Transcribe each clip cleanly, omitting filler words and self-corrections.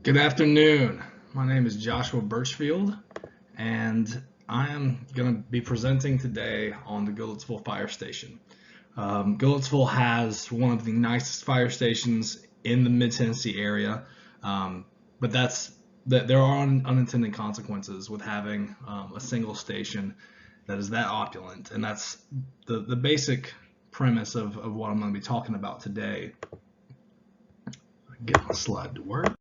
Good afternoon. My name is Joshua Birchfield, and I am going to be presenting today on the Goodlettsville Fire Station. Goodlettsville has one of the nicest fire stations in the Mid-Tennessee area, but there are unintended consequences with having a single station that is that opulent, and that's the basic premise of what I'm going to be talking about today. Get my slide to work.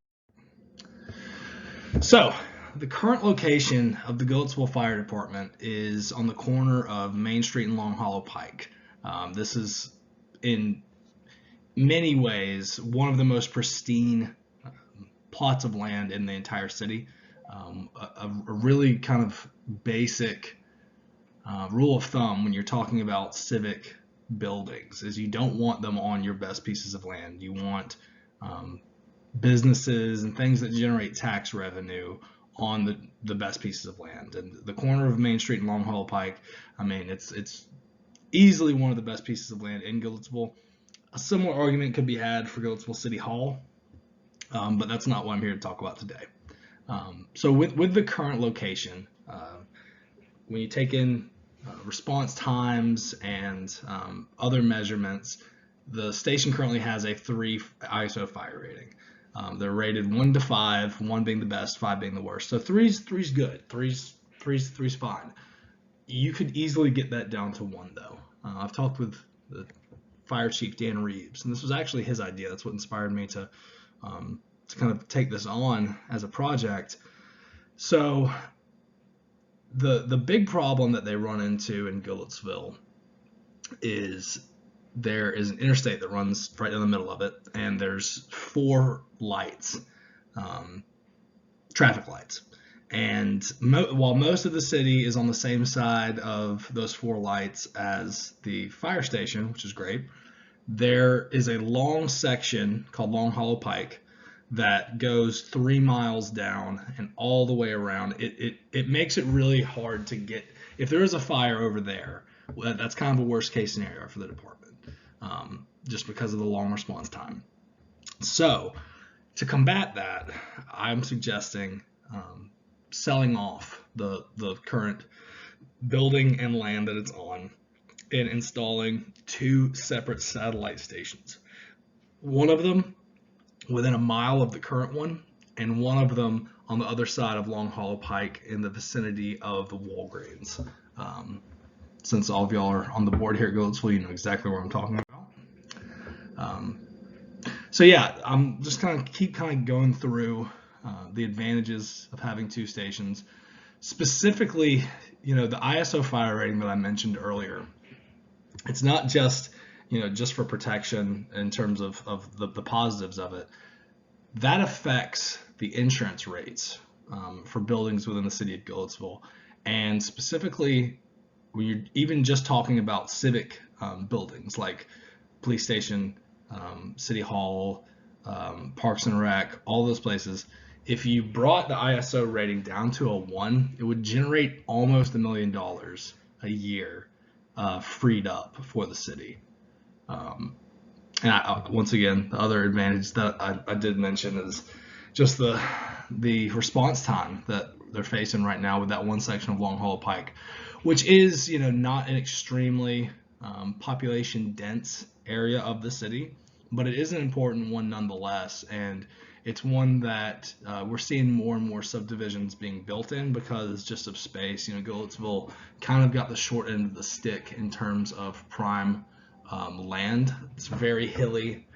So, the current location of the Goodlettsville Fire Department is on the corner of Main Street and Long Hollow Pike. This is, in many ways, one of the most pristine plots of land in the entire city. A really kind of basic rule of thumb when you're talking about civic buildings is you don't want them on your best pieces of land. You want businesses and things that generate tax revenue on the best pieces of land. And the corner of Main Street and Long Hollow Pike, I mean, it's easily one of the best pieces of land in Goodlettsville. A similar argument could be had for Goodlettsville City Hall, but that's not what I'm here to talk about today. So with the current location, when you take in response times and other measurements, the station currently has a 3 ISO fire rating. They're rated 1 to 5, 1 being the best, 5 being the worst. So three's good. Three's fine. You could easily get that down to 1 though. I've talked with the fire chief Dan Reeves, and this was actually his idea. That's what inspired me to kind of take this on as a project. So the big problem that they run into in Goodlettsville is there is an interstate that runs right in the middle of it, and there's 4 lights, traffic lights. And while most of the city is on the same side of those 4 lights as the fire station, which is great, there is a long section called Long Hollow Pike that goes 3 miles down and all the way around. It makes it really hard to get. If there is a fire over there, that's kind of a worst case scenario for the department. Just because of the long response time. So to combat that, I'm suggesting selling off the current building and land that it's on and installing 2 separate satellite stations. One of them within a mile of the current one, and one of them on the other side of Long Hollow Pike in the vicinity of the Walgreens. Since all of y'all are on the board here at Goodlettsville, you know exactly what I'm talking about. So yeah, I'm just keep going through the advantages of having 2 stations. Specifically, the ISO fire rating that I mentioned earlier. It's not just just for protection in terms of the positives of it. That affects the insurance rates for buildings within the city of Goodlettsville, and specifically when you're even just talking about civic buildings like police station, city hall, parks and rec, all those places. If you brought the ISO rating down to a 1, it would generate almost $1 million a year freed up for the city. And once again, the other advantage that I did mention is just the response time that they're facing right now with that one section of Long Hollow Pike, which is not an extremely population dense area of the city, but it is an important one nonetheless, and it's one that we're seeing more and more subdivisions being built in because just of space. Goodlettsville kind of got the short end of the stick in terms of prime land. It's very hilly,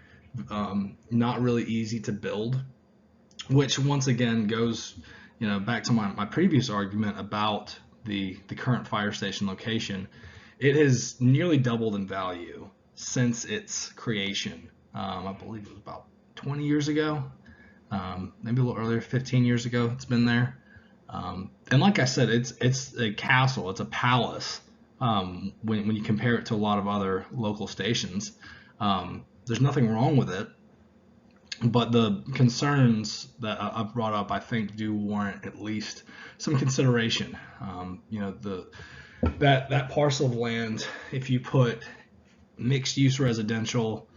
not really easy to build, which once again goes back to my previous argument about the current fire station location. It has nearly doubled in value since its creation. I believe it was about 20 years ago, maybe a little earlier, 15 years ago. It's been there, and like I said, it's a castle, it's a palace. When you compare it to a lot of other local stations, there's nothing wrong with it, but the concerns that I've brought up, I think, do warrant at least some consideration. That parcel of land, if you put mixed-use residential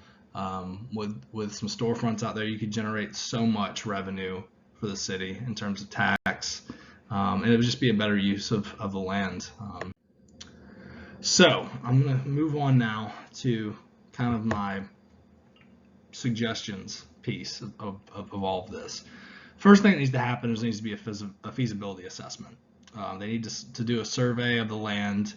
with some storefronts out there, you could generate so much revenue for the city in terms of tax, and it would just be a better use of the land. So I'm going to move on now to kind of my suggestions piece of all of this. First thing that needs to happen is there needs to be a feasibility assessment. They need to do a survey of the land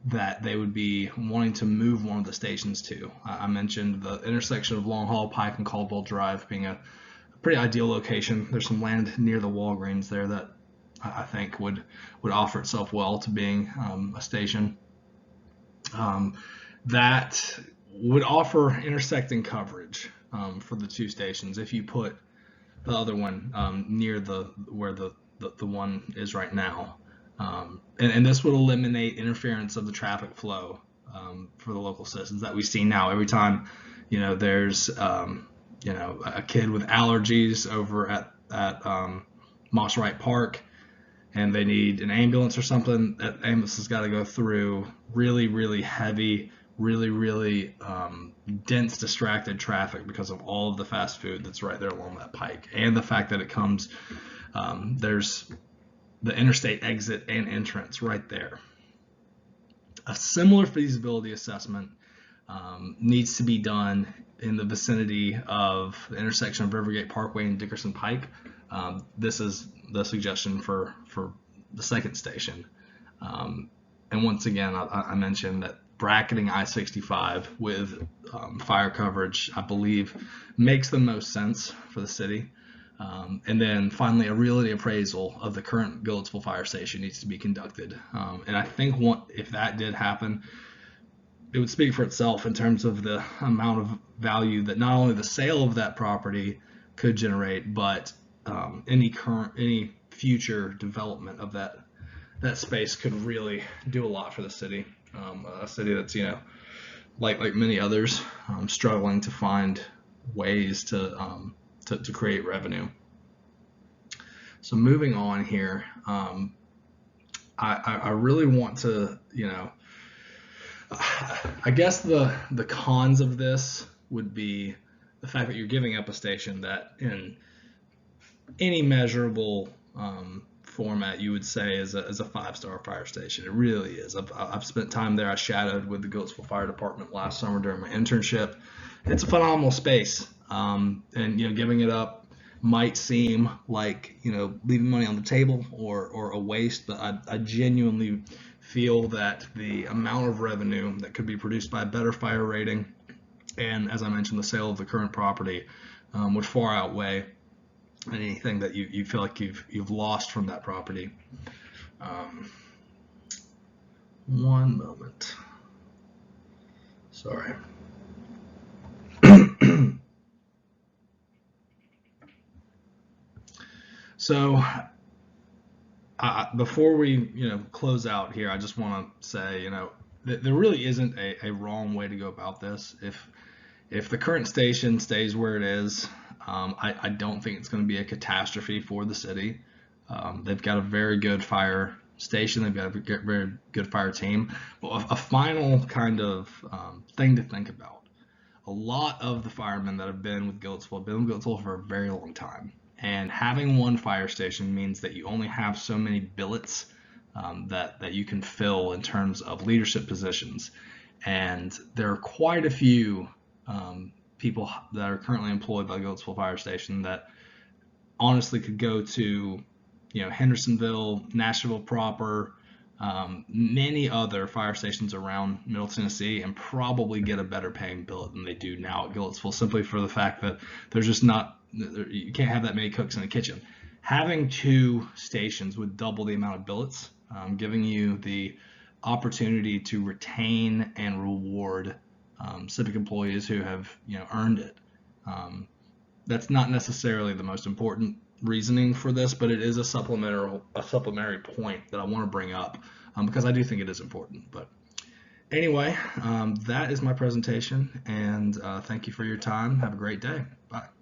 that they would be wanting to move one of the stations to. I mentioned the intersection of Long Haul Pike and Caldwell Drive being a pretty ideal location. There's some land near the Walgreens there that I think would offer itself well to being a station. That would offer intersecting coverage for the two stations if you put the other one near where the one is right now. And this would eliminate interference of the traffic flow for the local citizens that we see now. Every time, there's a kid with allergies over at Moss Wright Park, and they need an ambulance or something, that ambulance has got to go through really, really heavy, really dense, distracted traffic because of all of the fast food that's right there along that pike, and the fact that it comes, there's the interstate exit and entrance right there. A similar feasibility assessment needs to be done in the vicinity of the intersection of Rivergate Parkway and Dickerson Pike. This is the suggestion for the second station. And once again, I mentioned that bracketing I-65 with fire coverage, I believe, makes the most sense for the city. And then finally, a realty appraisal of the current Goodlettsville fire station needs to be conducted. And I think if that did happen, it would speak for itself in terms of the amount of value that not only the sale of that property could generate, but any future development of that space could really do a lot for the city. A city that's, like many others, struggling to find ways to create revenue. So moving on here, I really want to, I guess the cons of this would be the fact that you're giving up a station that in any measurable format you would say is a 5-star fire station. It really is. I've spent time there. I shadowed with the Goodlettsville Fire Department last summer during my internship. It's a phenomenal space, and giving it up might seem like leaving money on the table or a waste, but I genuinely feel that the amount of revenue that could be produced by a better fire rating, and as I mentioned, the sale of the current property would far outweigh anything that you feel like you've lost from that property. One moment. Sorry. So before we close out here, I just want to say there really isn't a wrong way to go about this. If the current station stays where it is, I don't think it's going to be a catastrophe for the city. They've got a very good fire station. They've got a very good fire team. But a final kind of thing to think about. A lot of the firemen that have been with Goodlettsville have been with Goodlettsville for a very long time. And having one fire station means that you only have so many billets that you can fill in terms of leadership positions. And there are quite a few people that are currently employed by Goodlettsville Fire Station that honestly could go to Hendersonville, Nashville proper, many other fire stations around Middle Tennessee, and probably get a better paying billet than they do now at Goodlettsville, simply for the fact that there's just you can't have that many cooks in the kitchen. Having two stations would double the amount of billets, giving you the opportunity to retain and reward civic employees who have earned it. That's not necessarily the most important reasoning for this, but it is a supplementary point that I want to bring up because I do think it is important. But anyway, that is my presentation, and thank you for your time. Have a great day. Bye.